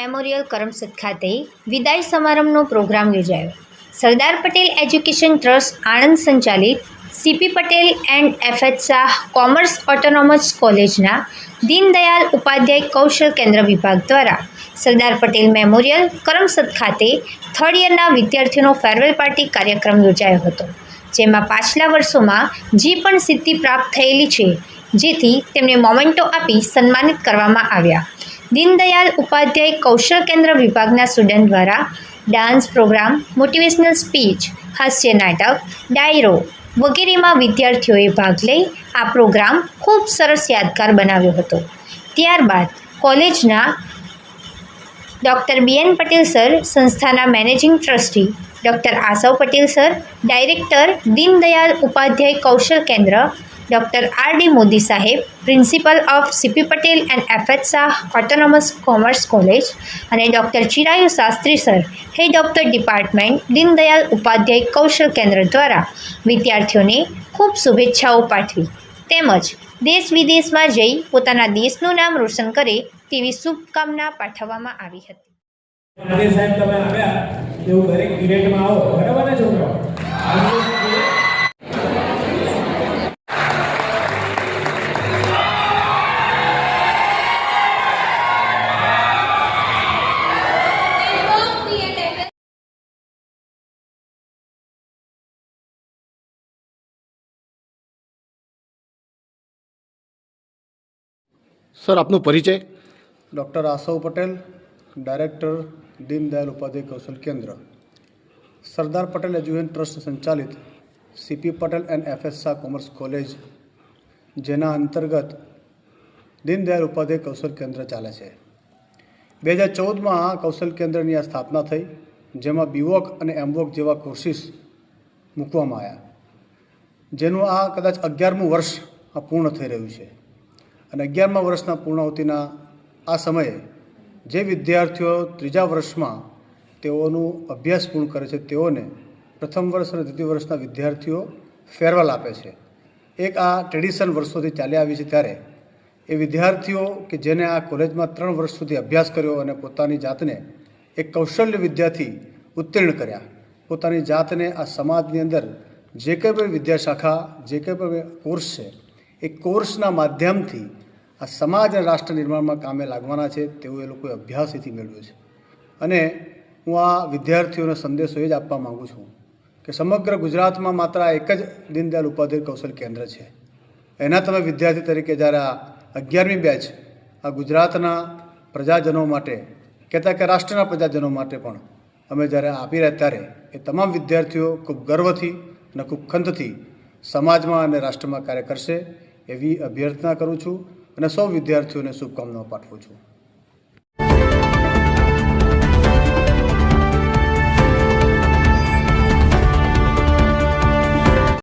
Memorial Karamsad ખાતે વિદાય સમારંભનો programme યોજાયો. સરદાર પટેલ એજ્યુકેશન ટ્રસ્ટ આણંદ સંચાલિત CP Patel and FH Shah commerce autonomous કોલેજના દીનદયાલ ઉપાધ્યાય કૌશલ કેન્દ્ર વિભાગ દ્વારા સરદાર પટેલ મેમોરિયલ કરમસદ ખાતે થર્ડ યરના વિદ્યાર્થીઓનો ફેરવેલ પાર્ટી કાર્યક્રમ યોજાયો હતો, જેમાં પાછલા વર્ષોમાં જે પણ સિદ્ધિ પ્રાપ્ત થયેલી છે જેથી તેમને મોમેન્ટો આપી સન્માનિત કરવામાં આવ્યા. દીનદયાલ ઉપાધ્યાય કૌશલ કેન્દ્ર વિભાગના સ્ટુડન્ટ દ્વારા ડાન્સ પ્રોગ્રામ, મોટિવેશનલ સ્પીચ, હાસ્ય નાટક, ડાયરો વગેરેમાં વિદ્યાર્થીઓએ ભાગ લઈ આ પ્રોગ્રામ ખૂબ સરસ યાદગાર બનાવ્યો હતો. ત્યારબાદ કોલેજના ડૉક્ટર BN પટેલ સર, સંસ્થાના managing trustee doctor Asav Patel sir, director Deendayal Upadhyay Kaushal Kendra doctor RD Modi સાહેબ, principal of CP Patel and FH Shah autonomous commerce college અને doctor Chirayu Shastri sir, head of the department Deendayal Upadhyay Kaushal Kendra દ્વારા વિદ્યાર્થીઓને ખૂબ શુભેચ્છાઓ પાઠવી તેમજ દેશ વિદેશમાં જઈ પોતાના દેશનું નામ રોશન કરે તેવી શુભકામના પાઠવવામાં આવી હતી. સાહેબ તમે આવ્યા એવું દરેક ઇવેન્ટમાં આવો, બરાબર ને છોકરાઓ? સર, આપનો પરિચય? ડૉક્ટર આસવ પટેલ, ડાયરેક્ટર દીનદયાલ ઉપાધ્યાય કૌશલ કેન્દ્ર, સરદાર પટેલ એજ્યુકેશન ટ્રસ્ટ સંચાલિત CP Patel and FH Shah commerce college, જેના અંતર્ગત દીનદયાલ ઉપાધ્યાય કૌશલ કેન્દ્ર ચાલે છે. 2014માં આ કૌશલ કેન્દ્રની આ સ્થાપના થઈ, જેમાં બીવોક અને એમવોક જેવા કોર્સિસ મૂકવામાં આવ્યા, જેનું આ કદાચ 11મું વર્ષ આ પૂર્ણ થઈ રહ્યું છે. અને 11મા વર્ષના પૂર્ણાહુતિના આ સમયે જે વિદ્યાર્થીઓ ત્રીજા વર્ષમાં તેઓનું અભ્યાસ પૂર્ણ કરે છે તેઓને પ્રથમ વર્ષ અને દ્વિતીય વર્ષના વિદ્યાર્થીઓ ફેરવેલ આપે છે. એક આ ટ્રેડિશન વર્ષોથી ચાલી આવી છે, ત્યારે એ વિદ્યાર્થીઓ કે જેને આ કોલેજમાં 3 વર્ષ સુધી અભ્યાસ કર્યો અને પોતાની જાતને એક કૌશલ્ય વિદ્યાથી ઉત્તીર્ણ કર્યા, પોતાની જાતને આ સમાજની અંદર જે કંઈ પણ વિદ્યાશાખા, જે કંઈ પણ કોર્સ છે એ કોર્સના માધ્યમથી આ સમાજ અને રાષ્ટ્ર નિર્માણમાં કામે લાગવાના છે તેવું એ લોકોએ અભ્યાસથી મેળવ્યું છે. અને હું આ વિદ્યાર્થીઓનો સંદેશો એ જ આપવા માગું છું કે સમગ્ર ગુજરાતમાં માત્ર આ એક જ દીનદયાલ ઉપાધ્યાય કૌશલ કેન્દ્ર છે. એના તમે વિદ્યાર્થી તરીકે જ્યારે આ 11મી બેચ આ ગુજરાતના પ્રજાજનો માટે, કહેતા કે રાષ્ટ્રના પ્રજાજનો માટે પણ અમે જ્યારે આપી રહ્યા, ત્યારે એ તમામ વિદ્યાર્થીઓ ખૂબ ગર્વથી અને ખૂબ ખંતથી સમાજમાં અને રાષ્ટ્રમાં કાર્ય કરશે એવી અભ્યર્થના કરું છું અને સૌ વિદ્યાર્થીઓને શુભકામનાઓ પાઠવું છું.